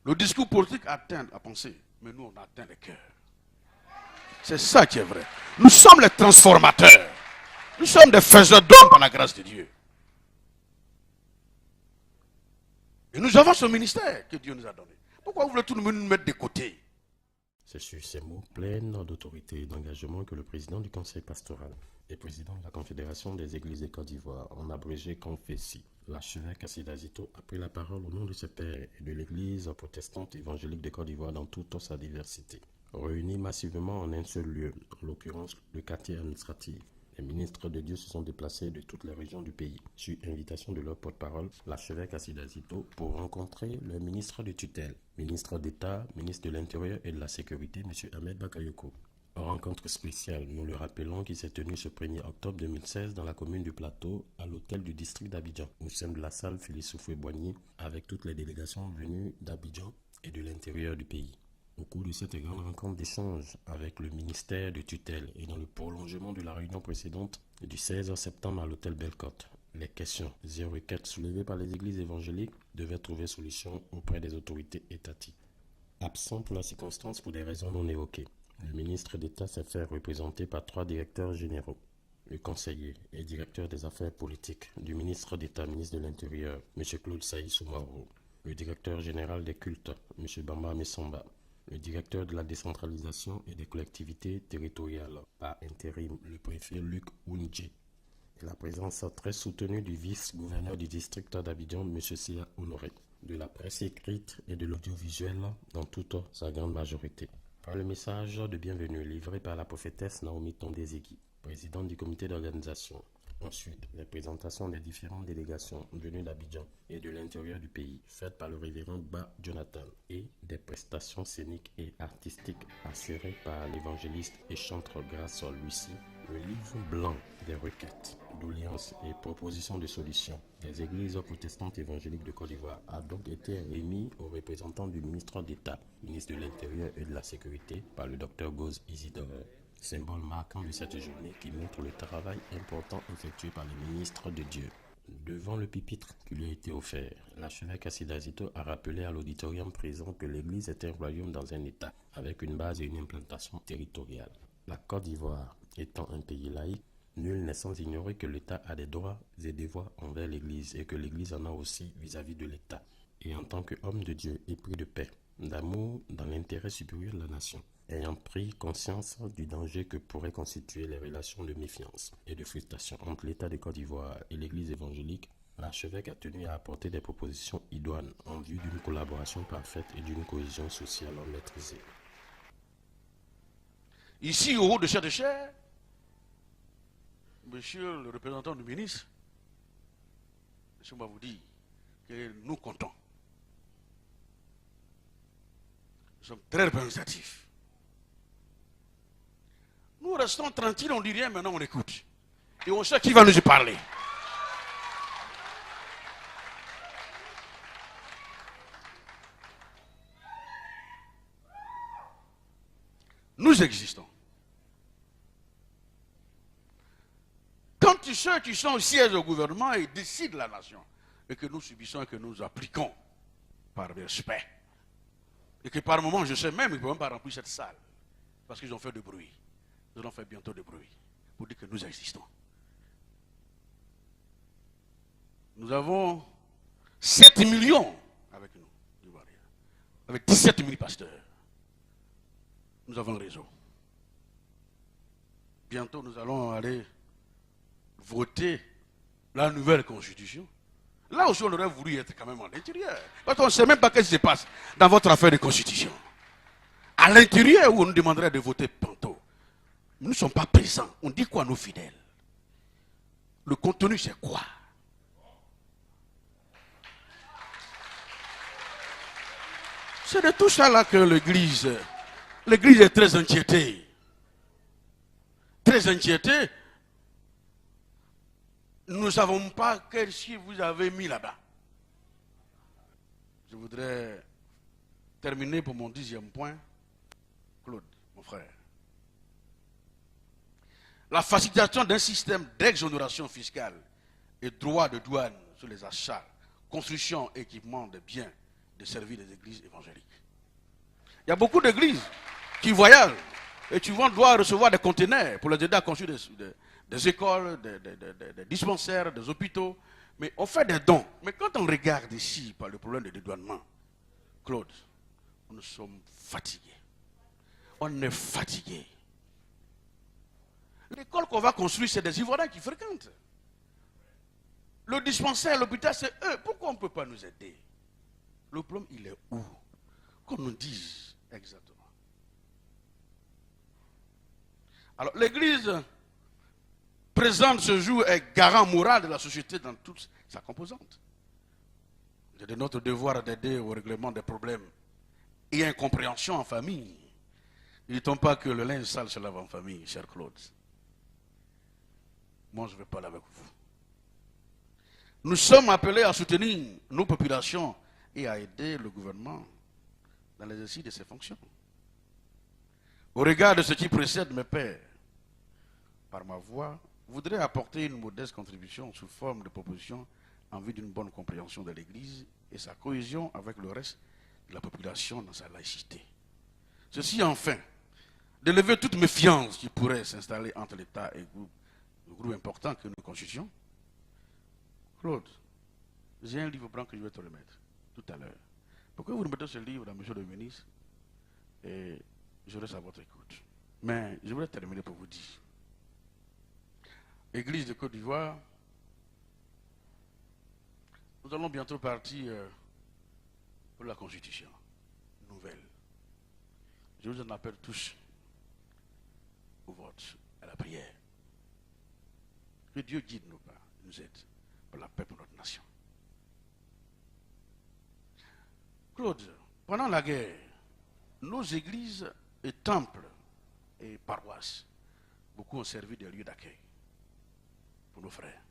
Le discours politique atteint la pensée, mais nous on atteint le cœur. C'est ça qui est vrai. Nous sommes les transformateurs. Nous sommes des faiseurs d'hommes par la grâce de Dieu. Et nous avons ce ministère que Dieu nous a donné. Pourquoi vous voulez tout nous mettre de côté? C'est sur ces mots pleins d'autorité et d'engagement que le président du conseil pastoral et président de la Confédération des Églises de Côte d'Ivoire, en abrégé Confessi, l'archevêque Assida Zito, a pris la parole au nom de ses pairs et de l'Église protestante évangélique de Côte d'Ivoire dans toute sa diversité. Réunis massivement en un seul lieu, en l'occurrence le quartier administratif, les ministres de Dieu se sont déplacés de toutes les régions du pays, sur invitation de leur porte-parole, l'archevêque Assida Zito, pour rencontrer le ministre de tutelle, ministre d'État, ministre de l'Intérieur et de la Sécurité, M. Ahmed Bakayoko. Rencontre spéciale, nous le rappelons, qui s'est tenue ce 1er octobre 2016 dans la commune du Plateau, à l'hôtel du district d'Abidjan, au sein de la salle Félix Houphouët-Boigny, avec toutes les délégations venues d'Abidjan et de l'intérieur du pays. Au cours de cette grande rencontre d'échange avec le ministère de tutelle et dans le prolongement de la réunion précédente du 16 septembre à l'hôtel Bellecote, les questions et requêtes soulevées par les églises évangéliques devaient trouver solution auprès des autorités étatiques. Absent pour la circonstance pour des raisons non évoquées, le ministre d'État s'est fait représenter par 3 directeurs généraux. Le conseiller et directeur des affaires politiques du ministre d'État, ministre de l'Intérieur, M. Claude Saïd Soumaoro, le directeur général des cultes, M. Bamba Messamba, le directeur de la décentralisation et des collectivités territoriales, par intérim le préfet Luc Ounidje, et la présence très soutenue du vice-gouverneur du district d'Abidjan, M. Sia Honoré, de la presse écrite et de l'audiovisuel dans toute sa grande majorité. Par le message de bienvenue livré par la prophétesse Naomi Tondezegui, présidente du comité d'organisation. Ensuite, les présentations des différentes délégations venues d'Abidjan et de l'intérieur du pays, faites par le révérend Ba Jonathan, et des prestations scéniques et artistiques assurées par l'évangéliste et chantre Grâce Lucie. Le livre blanc des requêtes, doléances et propositions de solutions des églises protestantes évangéliques de Côte d'Ivoire a donc été remis aux représentants du ministre d'État, ministre de l'Intérieur et de la Sécurité, par le Dr Goz Isidore. Symbole marquant de cette journée qui montre le travail important effectué par les ministres de Dieu. Devant le pupitre qui lui a été offert, l'archevêque Assida Zito a rappelé à l'auditorium présent que l'Église est un royaume dans un État, avec une base et une implantation territoriale. La Côte d'Ivoire étant un pays laïque, nul n'est sans ignorer que l'État a des droits et devoirs envers l'Église et que l'Église en a aussi vis-à-vis de l'État. Et en tant qu'homme de Dieu épris de paix, d'amour dans l'intérêt supérieur de la nation, ayant pris conscience du danger que pourraient constituer les relations de méfiance et de frustration entre l'État de Côte d'Ivoire et l'Église évangélique, l'archevêque a tenu à apporter des propositions idoines en vue d'une collaboration parfaite et d'une cohésion sociale maîtrisée. Ici, au haut de cette chaire, monsieur le représentant du ministre, monsieur va vous dire que nous comptons. Nous sommes très représentatifs. Nous restons tranquilles, on ne dit rien, maintenant on écoute. Et on sait qui va nous parler. Nous existons. Quand ceux qui sont au siège au gouvernement et décident la nation, et que nous subissons et que nous appliquons par respect, et que par moment, je sais même qu'ils ne peuvent même pas remplir cette salle, parce qu'ils ont fait du bruit. Nous allons faire bientôt du bruit, pour dire que nous existons. Nous avons 7 millions avec nous, avec 17 000 pasteurs. Nous avons le réseau. Bientôt, nous allons aller voter la nouvelle constitution. Là aussi, on aurait voulu être quand même à l'intérieur. Parce qu'on ne sait même pas ce qui se passe dans votre affaire de constitution. À l'intérieur, où on nous demanderait de voter tantôt. Nous ne sommes pas présents. On dit quoi à nos fidèles? Le contenu, c'est quoi? C'est de tout ça là que l'Église est très inquiétée. Très inquiétée. Nous ne savons pas qu'est-ce que vous avez mis là-bas. Je voudrais terminer pour mon 10e point. Claude, mon frère. La facilitation d'un système d'exonération fiscale et droit de douane sur les achats, construction et équipement de biens de servir les églises évangéliques. Il y a beaucoup d'églises qui voyagent et tu dois recevoir des conteneurs pour les aider à construire des écoles, des dispensaires, des hôpitaux. Mais on fait des dons. Mais quand on regarde ici par le problème de dédouanement, Claude, nous sommes fatigués. On est fatigués. L'école qu'on va construire, c'est des Ivoiriens qui fréquentent. Le dispensaire, l'hôpital, c'est eux. Pourquoi on ne peut pas nous aider? Le problème, il est où? Qu'on nous dise exactement. Alors, l'Église présente ce jour est garant moral de la société dans toute sa composante. C'est de notre devoir d'aider au règlement des problèmes et incompréhension en famille. Ne dit-on pas que le linge sale se lave en famille, cher Claude? Moi, je ne vais pas là avec vous. Nous sommes appelés à soutenir nos populations et à aider le gouvernement dans l'exercice de ses fonctions. Au regard de ce qui précède, mes pères, par ma voix, voudrais apporter une modeste contribution sous forme de proposition en vue d'une bonne compréhension de l'Église et sa cohésion avec le reste de la population dans sa laïcité. Ceci enfin, de lever toute méfiance qui pourrait s'installer entre l'État et le groupe important que nous constituons. Claude, j'ai un livre blanc que je vais te remettre tout à l'heure. Pourquoi vous remettez ce livre à M. le ministre et je reste à votre écoute. Mais je voudrais terminer pour vous dire. Église de Côte d'Ivoire, nous allons bientôt partir pour la Constitution nouvelle. Je vous en appelle tous au vote, à la prière. Que Dieu guide nos pas, nous aide pour la paix pour notre nation. Claude, pendant la guerre, nos églises et temples et paroisses, beaucoup ont servi de lieux d'accueil pour nos frères.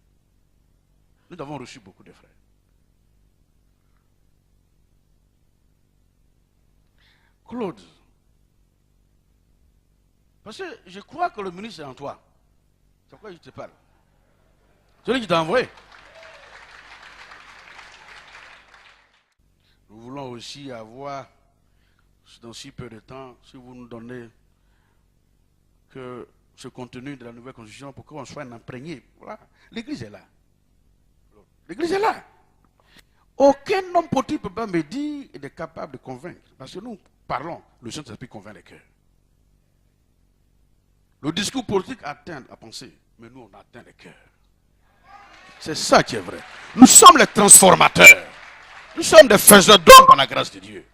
Nous avons reçu beaucoup de frères. Claude, parce que je crois que le ministre est en toi. C'est pourquoi je te parle. Celui qui t'a envoyé. Nous voulons aussi avoir, dans si peu de temps, si vous nous donnez que ce contenu de la nouvelle constitution pour qu'on soit imprégné. Voilà. L'église est là. L'église est là. Aucun homme politique ne peut pas me dire qu'il est capable de convaincre. Parce que nous parlons, le Saint-Esprit convainc les cœurs. Le discours politique atteint la pensée, mais nous on atteint les cœurs. C'est ça qui est vrai. Nous sommes les transformateurs. Nous sommes des faiseurs d'hommes par la grâce de Dieu.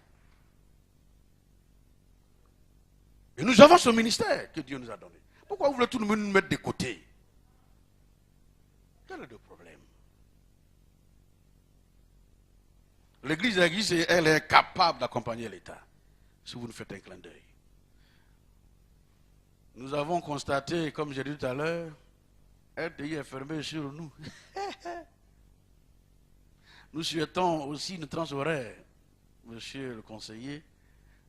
Et nous avons ce ministère que Dieu nous a donné. Pourquoi vous voulez tout nous mettre de côté? Quel est le problème? L'église, elle est capable d'accompagner l'État. Si vous nous faites un clin d'œil. Nous avons constaté, comme j'ai dit tout à l'heure, un pays est fermé sur nous. Nous souhaitons aussi une tranche horaire, monsieur le conseiller.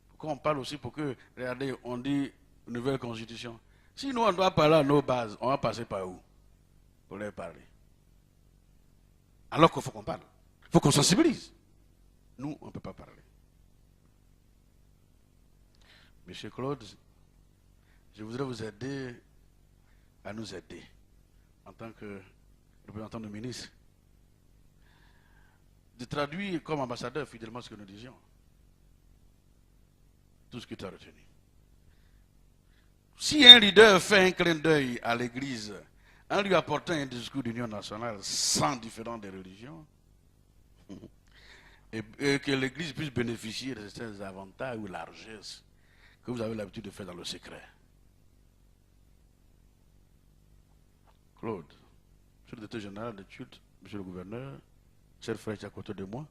Pourquoi on parle aussi pour que, regardez, on dit nouvelle constitution. Si nous on doit parler à nos bases, on va passer par où pour leur parler? Alors qu'il faut qu'on parle. Il faut qu'on sensibilise. Nous, on ne peut pas parler. Monsieur Claude, je voudrais vous aider à nous aider en tant que représentant du ministre, de traduire comme ambassadeur fidèlement ce que nous disions. Tout ce que tu as retenu. Si un leader fait un clin d'œil à l'Église en lui apportant un discours d'union nationale sans différence des religions, et que l'Église puisse bénéficier de certains avantages ou largesses que vous avez l'habitude de faire dans le secret. Claude, monsieur le directeur général de culte, monsieur le gouverneur, cher frère qui est à côté de moi,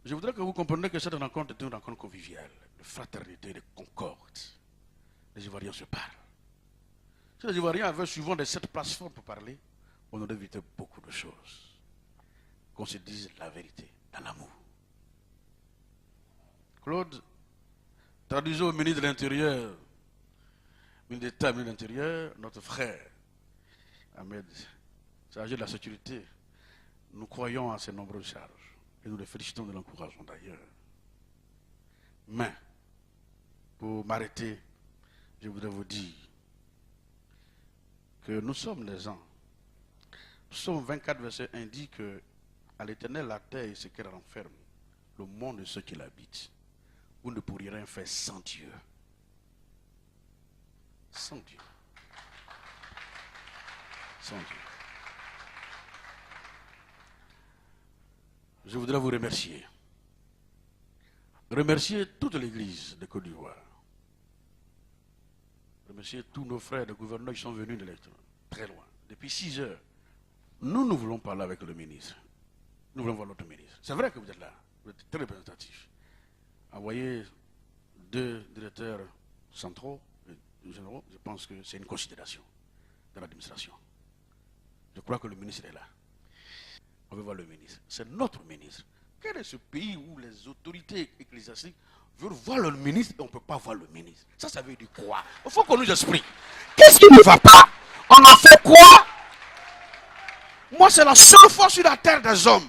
je voudrais que vous compreniez que cette rencontre est une rencontre conviviale, de fraternité, de concorde. Les Ivoiriens se parlent. Si les Ivoiriens avaient souvent de cette plateforme pour parler, on aurait évité beaucoup de choses. Qu'on se dise la vérité, dans l'amour. Claude, traduisons au ministre de l'Intérieur, ministre d'État, ministre de l'Intérieur, notre frère, Ahmed, chargé de la sécurité. Nous croyons à ces nombreuses charges et nous les félicitons de l'encouragement d'ailleurs. Mais, pour m'arrêter, je voudrais vous dire que nous sommes les gens. Psaume 24, verset 1 dit que à l'Éternel la terre et ce qu'elle renferme, le monde et ceux qui l'habitent. Vous ne pourriez rien faire sans Dieu. Sans Dieu. Sans Dieu. Je voudrais vous remercier. Remercier toute l'Église de Côte d'Ivoire. Remercier tous nos frères de gouverneurs qui sont venus de l'extérieur, très loin. Depuis 6 heures, nous voulons parler avec le ministre. Nous voulons voir notre ministre. C'est vrai que vous êtes là. Vous êtes très représentatif. Envoyer 2 directeurs centraux, généraux, je pense que c'est une considération de l'administration. Je crois que le ministre est là. On veut voir le ministre. C'est notre ministre. Quel est ce pays où les autorités ecclésiastiques veulent voir le ministre et on ne peut pas voir le ministre? Ça veut dire quoi? Il faut qu'on nous explique. Qu'est-ce qui ne va pas? On a fait quoi? Moi, c'est la seule fois sur la terre des hommes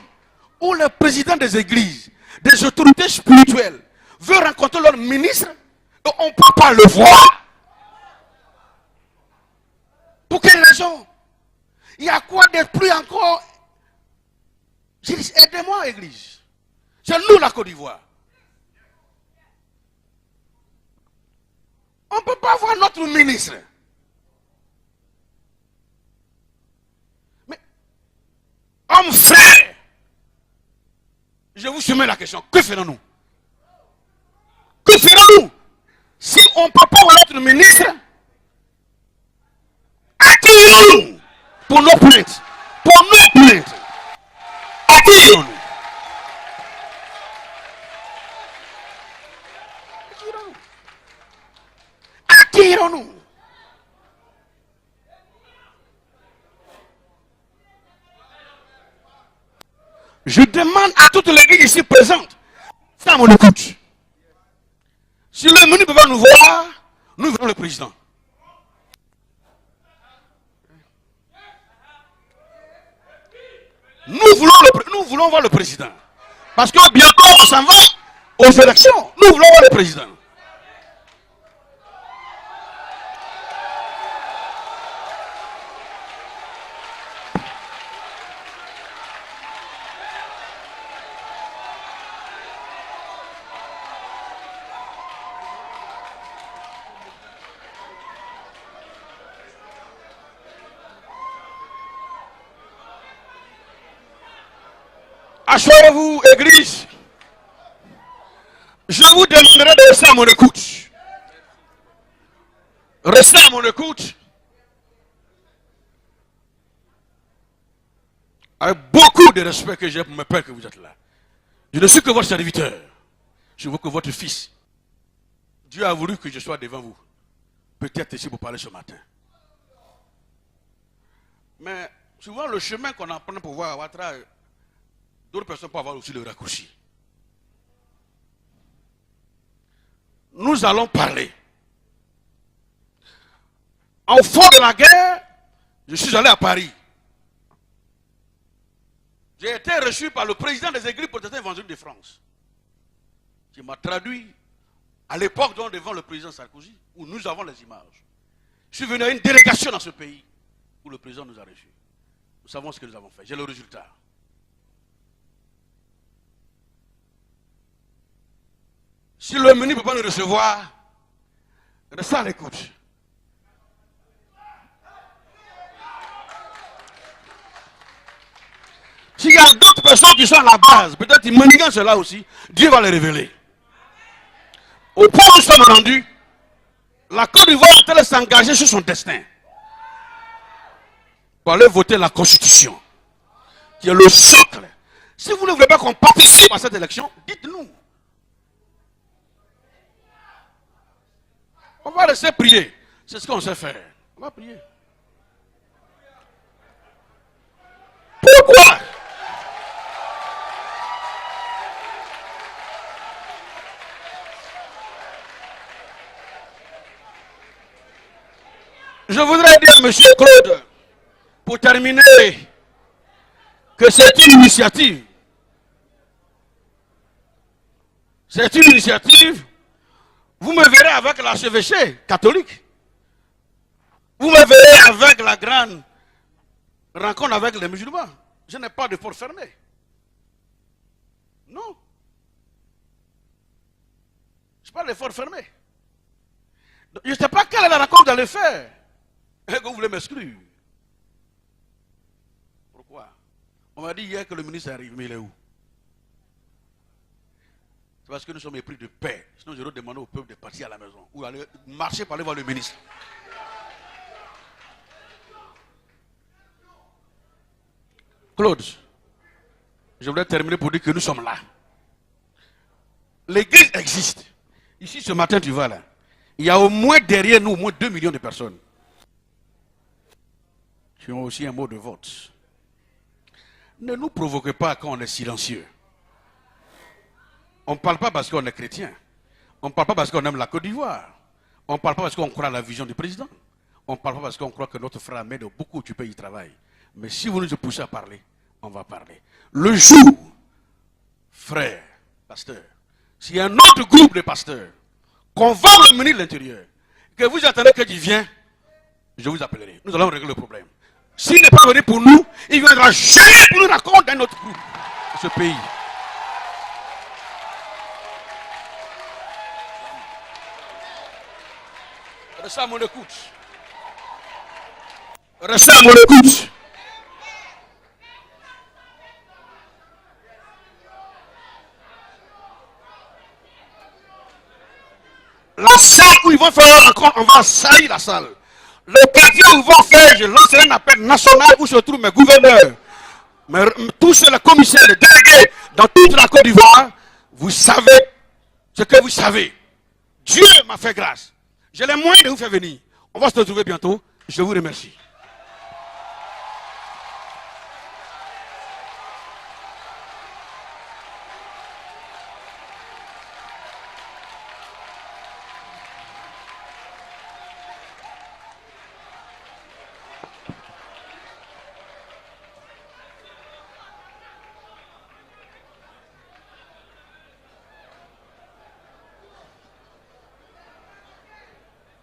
où les présidents des églises, des autorités spirituelles veulent rencontrer leur ministre et on ne peut pas le voir. Pour quelle raison? Il y a quoi de plus encore? J'ai dit, aidez-moi, Église. C'est nous, la Côte d'Ivoire. On ne peut pas voir notre ministre. Mais, homme frère, je vous soumets la question. Que ferons-nous? Que ferons-nous si on ne peut pas voir notre ministre? Accueillons-nous pour nos plaintes. Pour nos plaintes. Accueillons-nous. Accueillons-nous. Je demande à toute l'église ici présente, ça mon écoute. Si le menu peut pas nous voir, nous verrons le président. Nous voulons voir le président. Parce que bientôt on s'en va aux élections. Nous voulons voir le président. Asseyez-vous, Église. Je vous demanderai de rester à mon écoute. Restez à mon écoute. Avec beaucoup de respect que j'ai pour mes pères que vous êtes là. Je ne suis que votre serviteur. Je veux que votre fils. Dieu a voulu que je sois devant vous. Peut-être ici pour parler ce matin. Mais souvent le chemin qu'on apprend pour voir à Ouattara, d'autres personnes peuvent avoir aussi le raccourci. Nous allons parler. Au fond de la guerre, je suis allé à Paris. J'ai été reçu par le président des églises protestantes évangéliques de France, qui m'a traduit à l'époque devant le président Sarkozy, où nous avons les images. Je suis venu à une délégation dans ce pays, où le président nous a reçus. Nous savons ce que nous avons fait. J'ai le résultat. Si le menu ne peut pas nous recevoir, restez à l'écoute. S'il y a d'autres personnes qui sont à la base, peut-être ils manigant cela aussi, Dieu va les révéler. Au point où nous sommes rendus, la Côte d'Ivoire est-elle s'engager sur son destin pour aller voter la Constitution, qui est le socle. Si vous ne voulez pas qu'on participe à cette élection, dites-nous. On va laisser prier. C'est ce qu'on sait faire. On va prier. Pourquoi? Je voudrais dire à M. Claude, pour terminer, que c'est une initiative C'est une initiative. Vous me verrez avec l'archevêché catholique. Vous me verrez avec la grande rencontre avec les musulmans. Je n'ai pas de porte fermée. Non. Je parle de porte fermée. Je ne sais pas quelle est la rencontre d'aller faire. Et que vous voulez m'exclure. Pourquoi? On m'a dit hier que le ministre arrive, mais il est où? C'est parce que nous sommes épris de paix. Sinon, j'aurais demandé au peuple de partir à la maison. Ou aller marcher pour aller voir le ministre. Claude, je voulais terminer pour dire que nous sommes là. L'église existe. Ici, ce matin, tu vas là. Il y a au moins derrière nous, au moins 2 millions de personnes qui ont aussi un mot de vote. Ne nous provoquez pas quand on est silencieux. On ne parle pas parce qu'on est chrétien. On ne parle pas parce qu'on aime la Côte d'Ivoire. On ne parle pas parce qu'on croit à la vision du président. On ne parle pas parce qu'on croit que notre frère Ahmed beaucoup du pays travaille. Mais si vous nous poussez à parler, on va parler. Le jour, frère, pasteur, s'il y a un autre groupe de pasteurs qu'on va le ministre de l'Intérieur, que vous attendez qu'il vienne, je vous appellerai. Nous allons régler le problème. S'il n'est pas venu pour nous, il ne viendra jamais pour nous raconter d'un autre groupe de ce pays. Restez à mon écoute. Restez à mon écoute. La salle où ils vont faire la rencontre, on va salir la salle. Le quartier où ils vont faire, je lancerai un appel national où se trouvent mes gouverneurs, tous les commissaires, les délégués dans toute la Côte d'Ivoire. Vous savez ce que vous savez. Dieu m'a fait grâce. J'ai les moyens de vous faire venir. On va se retrouver bientôt. Je vous remercie.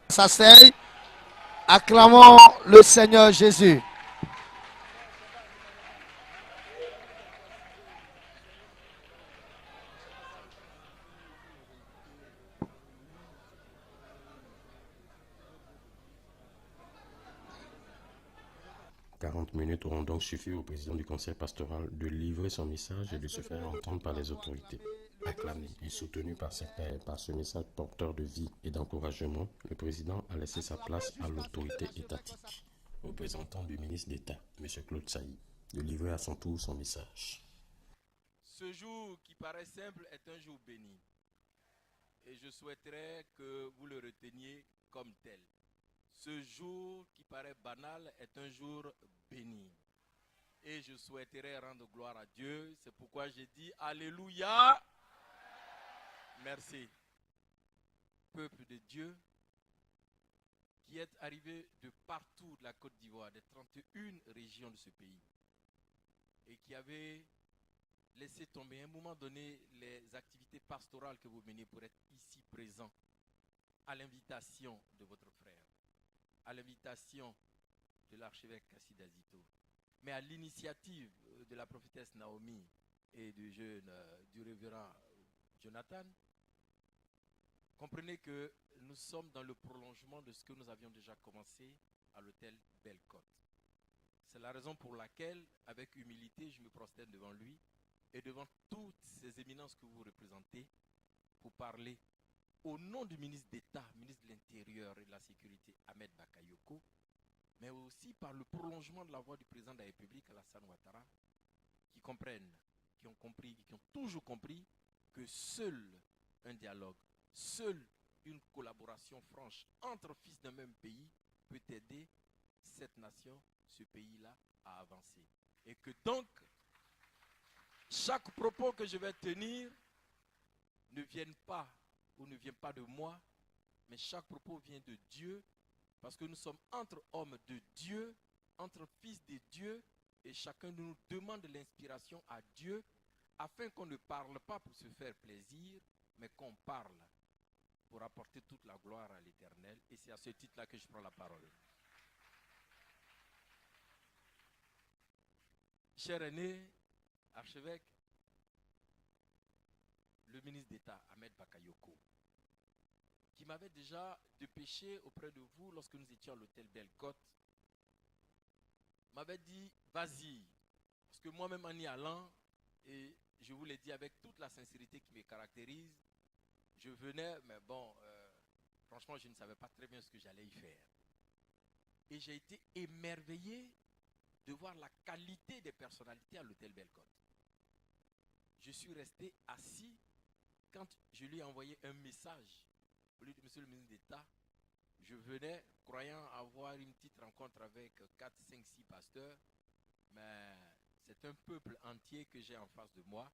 S'asseye, acclamons le Seigneur Jésus. « 40 minutes auront donc suffi au président du conseil pastoral de livrer son message et de se faire entendre par les autorités. Acclamé et soutenu par ses pairs par ce message porteur de vie et d'encouragement, le président a laissé sa place à l'autorité étatique, représentant du ministre d'État, M. Claude Sailly, de livrer à son tour son message. Ce jour qui paraît simple est un jour béni. Et je souhaiterais que vous le reteniez comme tel. Ce jour qui paraît banal est un jour béni. Et je souhaiterais rendre gloire à Dieu. C'est pourquoi j'ai dit Alléluia. Merci. Peuple de Dieu qui est arrivé de partout de la Côte d'Ivoire, des 31 régions de ce pays, et qui avait laissé tomber à un moment donné les activités pastorales que vous menez pour être ici présent à l'invitation de votre frère, à l'invitation de l'archevêque Kassid Azito, mais à l'initiative de la prophétesse Naomi et du révérend Jonathan. Comprenez que nous sommes dans le prolongement de ce que nous avions déjà commencé à l'hôtel Belle-Côte. C'est la raison pour laquelle, avec humilité, je me prosterne devant lui et devant toutes ces éminences que vous représentez pour parler au nom du ministre d'État, ministre de l'Intérieur et de la Sécurité, Ahmed Bakayoko, mais aussi par le prolongement de la voix du président de la République, Alassane Ouattara, qui comprennent, qui ont compris, qui ont toujours compris que seul un dialogue, seule une collaboration franche entre fils d'un même pays peut aider cette nation, ce pays-là, à avancer. Et que donc, chaque propos que je vais tenir ne vienne pas ou ne vient pas de moi, mais chaque propos vient de Dieu, parce que nous sommes entre hommes de Dieu, entre fils de Dieu, et chacun de nous demande l'inspiration à Dieu, afin qu'on ne parle pas pour se faire plaisir, mais qu'on parle pour apporter toute la gloire à l'Éternel. Et c'est à ce titre-là que je prends la parole. Cher aîné, archevêque, le ministre d'État, Ahmed Bakayoko, qui m'avait déjà dépêché auprès de vous lorsque nous étions à l'hôtel Belle-Côte, m'avait dit, vas-y, parce que moi-même en y allant, et je vous l'ai dit avec toute la sincérité qui me caractérise, je venais, mais bon, franchement, je ne savais pas très bien ce que j'allais y faire. Et j'ai été émerveillé de voir la qualité des personnalités à l'hôtel Belle-Côte. Je suis resté assis quand je lui ai envoyé un message. Au lieu de monsieur le ministre d'État, je venais croyant avoir une petite rencontre avec 4, 5, 6 pasteurs, mais c'est un peuple entier que j'ai en face de moi.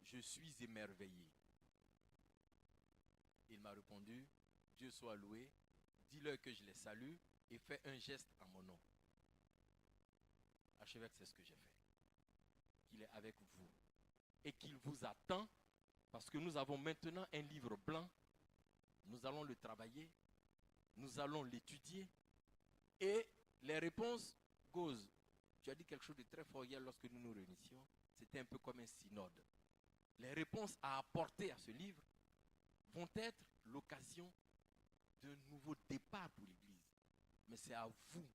Je suis émerveillé. Il m'a répondu, Dieu soit loué, dis-leur que je les salue et fais un geste en mon nom. Archevêque, c'est ce que j'ai fait. Qu'il est avec vous et qu'il vous attend parce que nous avons maintenant un livre blanc. Nous allons le travailler, nous allons l'étudier et les réponses, Gauze, tu as dit quelque chose de très fort hier lorsque nous nous réunissions, c'était un peu comme un synode. Les réponses à apporter à ce livre vont être l'occasion d'un nouveau départ pour l'Église. Mais c'est à vous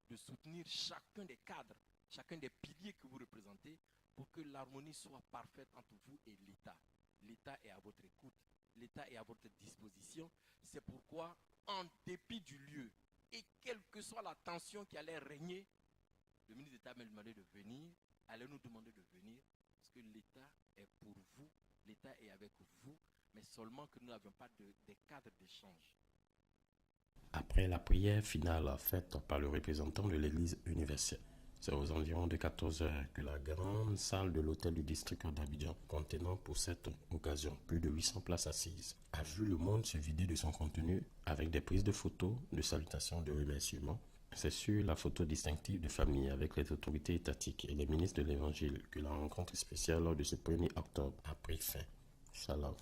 de soutenir chacun des cadres, chacun des piliers que vous représentez pour que l'harmonie soit parfaite entre vous et l'État. L'État est à votre écoute, l'État est à votre disposition. C'est pourquoi, en dépit du lieu, et quelle que soit la tension qui allait régner, le ministre d'État m'a demandé de venir, allait nous demander de venir, parce que l'État est pour vous, l'État est avec vous, mais seulement que nous n'avions pas des cadres d'échange. Après la prière finale faite par le représentant de l'Église universelle, c'est aux environs de 14 heures que la grande salle de l'hôtel du district d'Abidjan, contenant pour cette occasion plus de 800 places assises, a vu le monde se vider de son contenu avec des prises de photos, de salutations, de remerciements. C'est sur la photo distinctive de famille avec les autorités étatiques et les ministres de l'Évangile que la rencontre spéciale lors de ce 1er octobre a pris fin. Shalom.